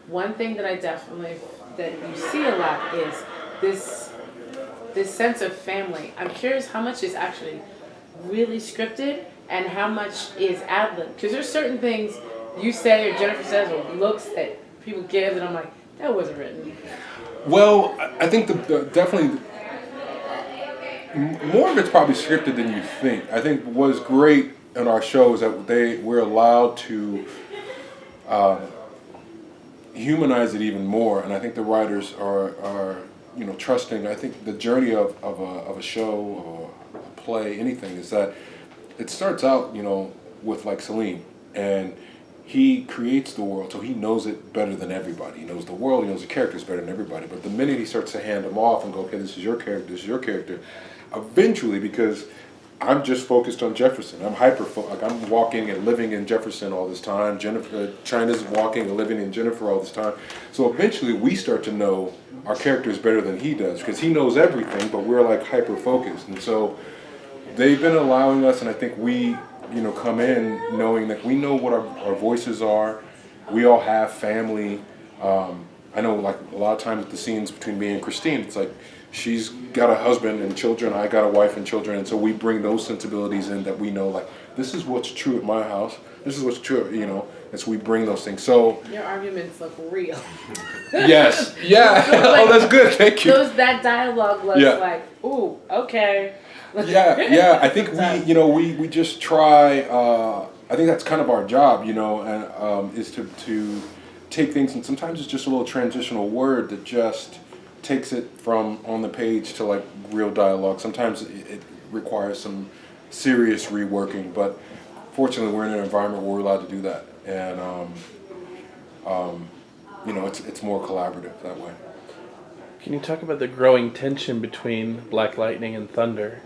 one thing that I definitely that you see a lot is this this sense of family. I'm curious how much is actually really scripted and how much is ad lib. Because there's certain things you say or Jennifer says or looks that people give, and I'm like, that wasn't written. Well, I think definitely more of it's probably scripted than you think. I think what's great in our show is that we're allowed to humanize it even more, and I think the writers are trusting. I think the journey of a show or a play, anything, is that it starts out with like Salim, and he creates the world, so he knows it better than everybody. He knows the world, he knows the characters better than everybody. But the minute he starts to hand them off and go, okay, this is your character, this is your character, eventually, because I'm just focused on Jefferson. I'm like I'm walking and living in Jefferson all this time. China's walking and living in Jennifer all this time. So eventually, we start to know our characters better than he does, because he knows everything, but we're like hyper focused. And so they've been allowing us, and I think we come in knowing that we know what our voices are. We all have family. I know, like, a lot of times the scenes between me and Christine, it's like she's got a husband and children, I got a wife and children, and so we bring those sensibilities in that we know, like, this is what's true at my house, this is what's true, and so we bring those things. So your arguments look real. Yes, yeah. Like, oh, that's good. Thank you. That dialogue looks like, ooh, okay. Yeah. I think we just try. I think that's kind of our job, and is to take things, and sometimes it's just a little transitional word that just takes it from on the page to like real dialogue. Sometimes it requires some serious reworking, but fortunately we're in an environment where we're allowed to do that, and it's more collaborative that way. Can you talk about the growing tension between Black Lightning and Thunder?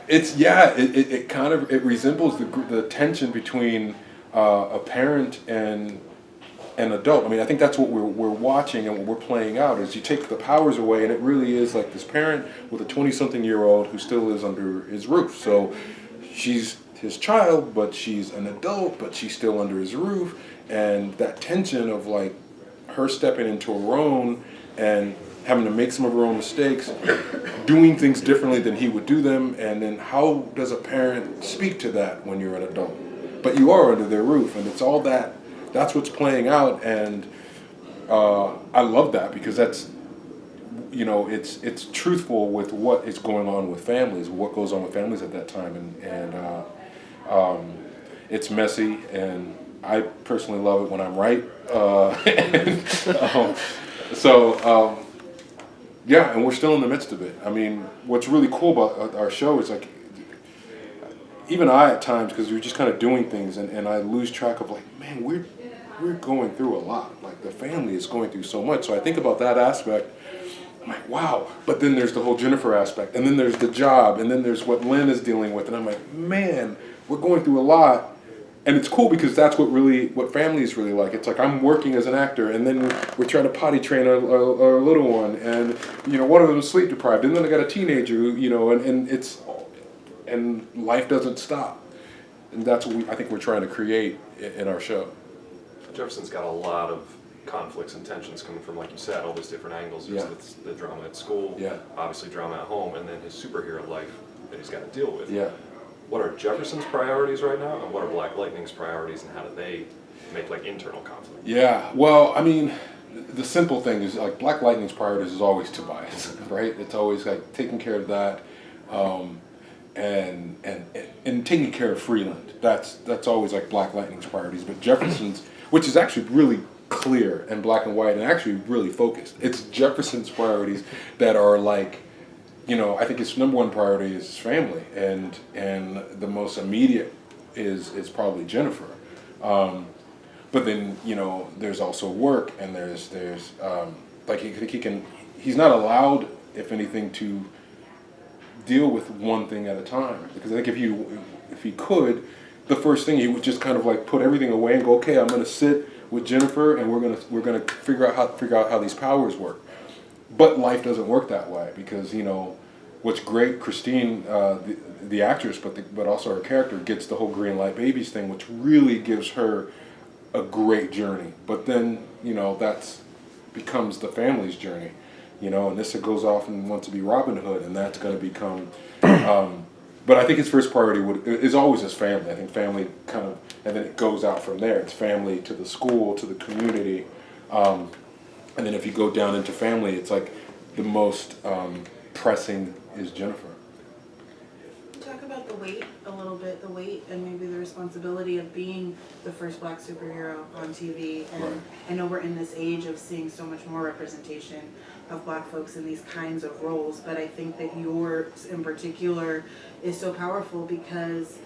It kind of resembles the tension between a parent and an adult. I mean, I think that's what we're watching and what we're playing out, is you take the powers away, and it really is like this parent with a 20-something-year-old who still lives under his roof. So she's his child, but she's an adult, but she's still under his roof, and that tension of like her stepping into her own and having to make some of her own mistakes, doing things differently than he would do them, and then how does a parent speak to that when you're an adult? But you are under their roof, and it's all that's what's playing out, and I love that, because that's, it's truthful with what is going on with families, what goes on with families at that time, and it's messy, and I personally love it when I'm right, and we're still in the midst of it. I mean, what's really cool about our show is, like, even I at times, because we're just kind of doing things, and I lose track of, like, man, we're going through a lot. Like, the family is going through so much. So I think about that aspect. I'm like, wow. But then there's the whole Jennifer aspect, and then there's the job, and then there's what Lynn is dealing with, and I'm like, man, we're going through a lot. And it's cool, because that's what family is really like. It's like I'm working as an actor, and then we're trying to potty train our little one, and one of them is sleep deprived, and then I got a teenager, and life doesn't stop, and that's what I think we're trying to create in our show. Jefferson's got a lot of conflicts and tensions coming from, like you said, all those different angles. There's the drama at school, obviously drama at home, and then his superhero life that he's got to deal with. Yeah. What are Jefferson's priorities right now, and what are Black Lightning's priorities, and how do they make like internal conflict? Yeah, well, I mean, the simple thing is, like, Black Lightning's priorities is always Tobias, right? It's always like taking care of that, and taking care of Freeland. That's always like Black Lightning's priorities. But Jefferson's, which is actually really clear and black and white and actually really focused, it's Jefferson's priorities that are like, I think his number one priority is his family, and the most immediate is probably Jennifer. But then, there's also work, and there's like he's not allowed, if anything, to deal with one thing at a time, because I think if he could, the first thing he would just kind of like put everything away and go, okay, I'm going to sit with Jennifer, and we're gonna figure out how these powers work. But life doesn't work that way, because what's great, Christine, the actress, but also her character, gets the whole green light babies thing, which really gives her a great journey. But then, you know, that's becomes the family's journey, you know, and Nissa goes off and wants to be Robin Hood, and that's going to become, but I think his first priority is always his family. I think family kind of, and then it goes out from there. It's family to the school, to the community, and then if you go down into family, it's like the most pressing is Jennifer. Talk about the weight a little bit, the weight and maybe the responsibility of being the first Black superhero on TV. And Right. I know we're in this age of seeing so much more representation of Black folks in these kinds of roles, but I think that yours in particular is so powerful because,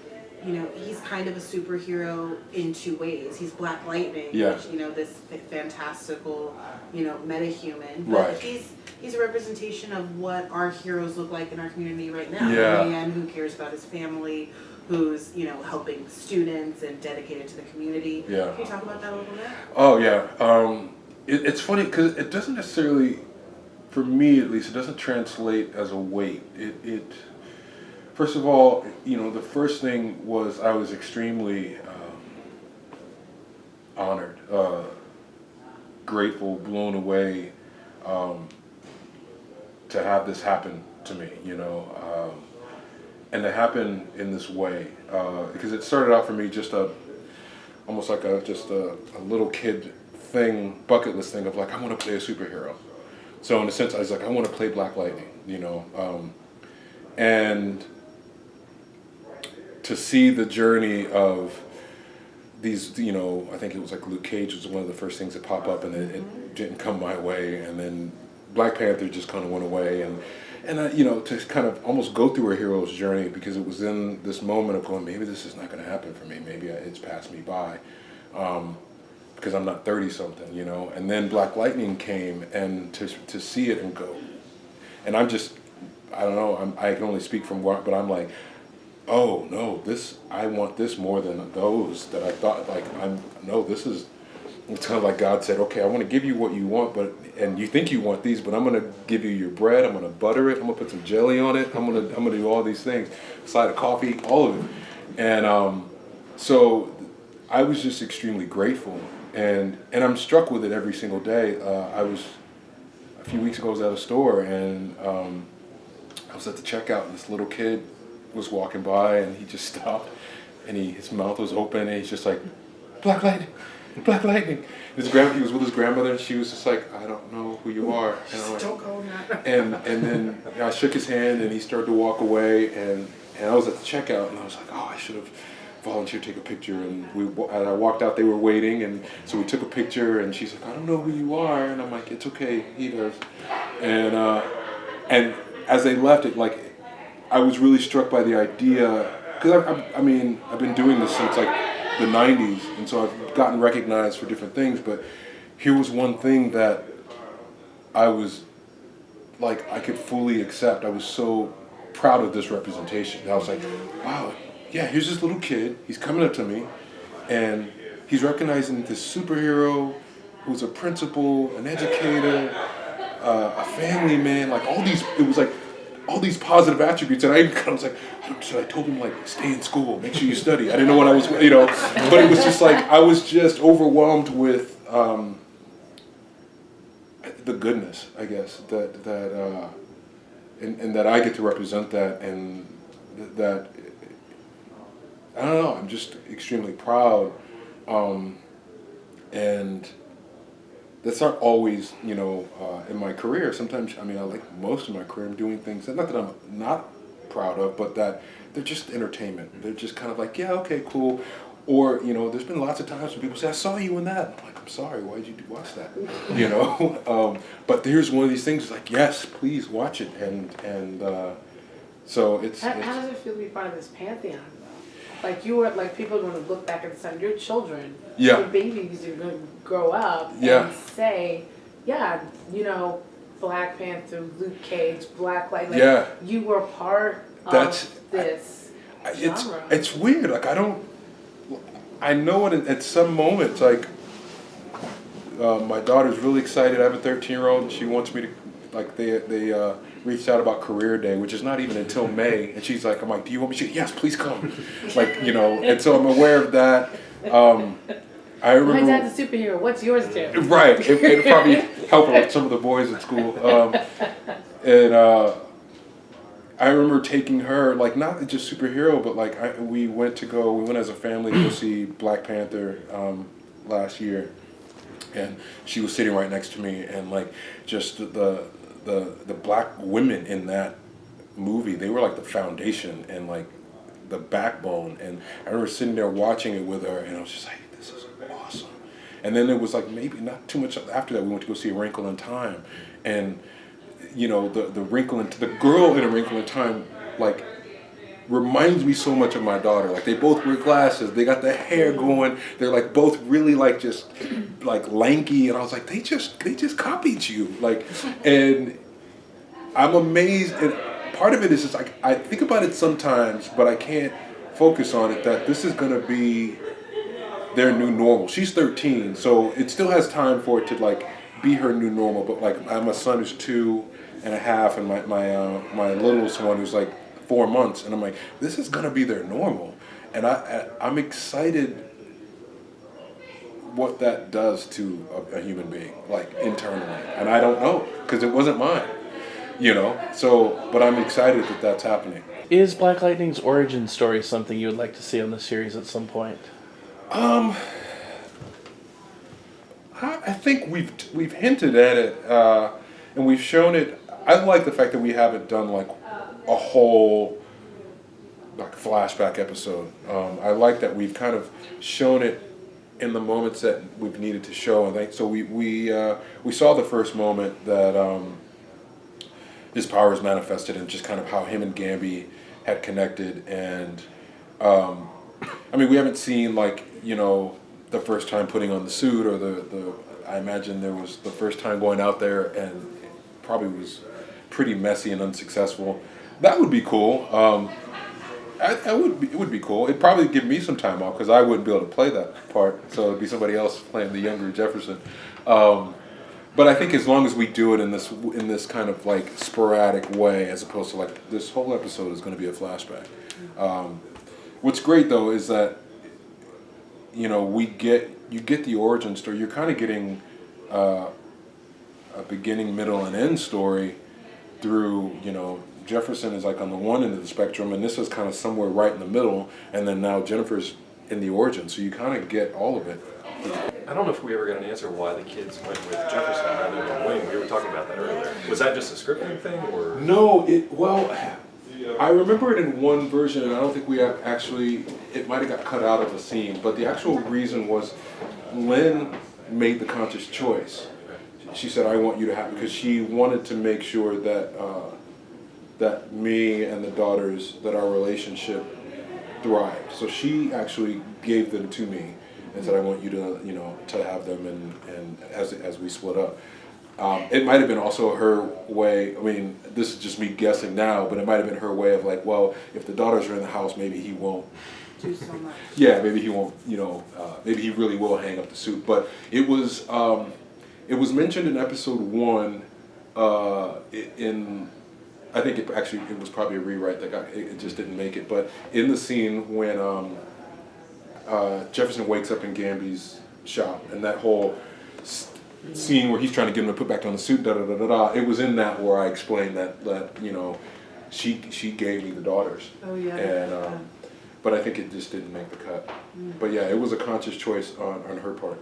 you know, he's kind of a superhero in two ways. He's Black Lightning, Yeah. which, you know, this fantastical, you know, meta-human. But Right. he's a representation of what our heroes look like in our community right now. Yeah. A man who cares about his family, who's, you know, helping students and dedicated to the community. Yeah. Can you talk about that a little bit? Oh yeah, it's funny because it doesn't necessarily, for me at least, it doesn't translate as a weight. It first of all, you know, the first thing was I was extremely honored, grateful, blown away to have this happen to me, you know, and to happen in this way, because it started out for me just almost like a little kid thing, bucket list thing of like, I want to play a superhero. So in a sense, I was like, I want to play Black Lightning, you know, and to see the journey of these, you know, I think it was like Luke Cage was one of the first things that popped up, and it didn't come my way, and then Black Panther just kind of went away, and you know, to kind of almost go through a hero's journey, because it was in this moment of going, maybe this is not going to happen for me, maybe it's passed me by, because I'm not 30 something, you know, and then Black Lightning came, and to see it and go, and I don't know, I can only speak from what, but I'm like, oh no, I want this more than those that I thought, like, it's kind of like God said, okay, I want to give you what you want, and you think you want these, but I'm going to give you your bread, I'm going to butter it, I'm going to put some jelly on it, I'm going to do all these things, a side of coffee, all of it. And so I was just extremely grateful, and I'm struck with it every single day. A few weeks ago I was at a store, and I was at the checkout, and this little kid was walking by, and he just stopped, and his mouth was open, and he's just like, Black Lightning, Black Lightning. He was with his grandmother, and she was just like, I don't know who you are. And I'm like, Don't go that. and then I shook his hand, and he started to walk away, and I was at the checkout, and I was like, oh, I should have volunteered to take a picture. And as I walked out, they were waiting, and so we took a picture, and she's like, I don't know who you are, and I'm like, it's okay, he does. And as they left, it like, I was really struck by the idea, because I mean, I've been doing this since like the 90s, and so I've gotten recognized for different things, but here was one thing that I was like, I could fully accept. I was so proud of this representation. I was like, wow, yeah, here's this little kid, he's coming up to me, and he's recognizing this superhero who's a principal, an educator, a family man, like all these, it was like, all these positive attributes, and I was like, so I told him, like, stay in school, make sure you study. I didn't know what I was, you know, but it was just like, I was just overwhelmed with the goodness, I guess, and that I get to represent that, and that, I don't know, I'm just extremely proud, and that's not always, you know, in my career. Sometimes, I mean, I like most of my career, I'm doing things, not that I'm not proud of, but that they're just entertainment. They're just kind of like, yeah, okay, cool. Or, you know, there's been lots of times when people say, I saw you in that. I'm like, I'm sorry, why did you watch that? You know? But here's one of these things, like, yes, please watch it. And so it's... How does it feel to be part of this pantheon, though? Like, you were, like, people are going to look back at the sun, your children, Yeah. your babies are going to grow up Yeah. and say, yeah, you know, Black Panther, Luke Cage, Black Light, like, Yeah. you were part That's- of this genre. It's weird, like, I know it at some moments, like, my daughter's really excited. I have a 13-year-old, and she wants me to, like, they reached out about career day, which is not even until May, and she's like, I'm like, do you want me to? Yes, please come. Like, you know, and so I'm aware of that. I remember. My dad's a superhero. What's yours too? Right. It probably helped with some of the boys at school. And I remember taking her, like, not just superhero, but like we went as a family to go see Black Panther last year, and she was sitting right next to me, and like just the black women in that movie, they were like the foundation and like the backbone. And I remember sitting there watching it with her, and I was just like, this is awesome. And then it was like maybe not too much after that, we went to go see A Wrinkle in Time, and you know, the girl in A Wrinkle in Time, like, reminds me so much of my daughter. Like, they both wear glasses, they got the hair going, they're like both really like just like lanky, and I was like, they just copied you. Like, and I'm amazed, and part of it is just like, I think about it sometimes, but I can't focus on it, that this is gonna be their new normal. She's 13, so it still has time for it to like be her new normal. But like, my son is 2.5, and my littlest one who's like 4 months, and I'm like, this is gonna be their normal, and I'm excited what that does to a human being, like internally, and I don't know because it wasn't mine, you know. So, but I'm excited that that's happening. Is Black Lightning's origin story something you would like to see on the series at some point? I think we've hinted at it, and we've shown it. I like the fact that we haven't done like a whole like flashback episode. I like that we've kind of shown it in the moments that we've needed to show. And so we saw the first moment that his powers manifested, and just kind of how him and Gamby had connected. And I mean, we haven't seen like, you know, the first time putting on the suit, or the I imagine there was the first time going out there, and it probably was pretty messy and unsuccessful. That would be cool. It would be cool. It'd probably give me some time off because I wouldn't be able to play that part. So it'd be somebody else playing the younger Jefferson. But I think as long as we do it in this kind of like sporadic way, as opposed to like this whole episode is going to be a flashback. What's great though is that, you know, you get the origin story. You're kind of getting a beginning, middle, and end story through, you know, Jefferson is like on the one end of the spectrum, and this is kind of somewhere right in the middle, and then now Jennifer's in the origin, so you kind of get all of it. I don't know if we ever got an answer why the kids went with Jefferson rather than Wayne. We were talking about that earlier. Was that just a scripting thing, or? No, I remember it in one version, and I don't think we have actually, it might have got cut out of the scene, but the actual reason was Lynn made the conscious choice. She said, I want you to have, because she wanted to make sure that that me and the daughters, that our relationship thrived. So she actually gave them to me and said, I want you to, you know, to have them, and as we split up. It might have been also her way, I mean, this is just me guessing now, but it might have been her way of like, well, if the daughters are in the house, maybe he won't do so much. Yeah, maybe he won't, you know, maybe he really will hang up the suit. But it was mentioned in episode 1 I think it was probably a rewrite that it just didn't make it. But in the scene when Jefferson wakes up in Gamby's shop, and that whole scene where he's trying to get him to put back on the suit, it was in that where I explained that you know, she gave me the daughters. Oh yeah. And but I think it just didn't make the cut. But yeah, it was a conscious choice on her part.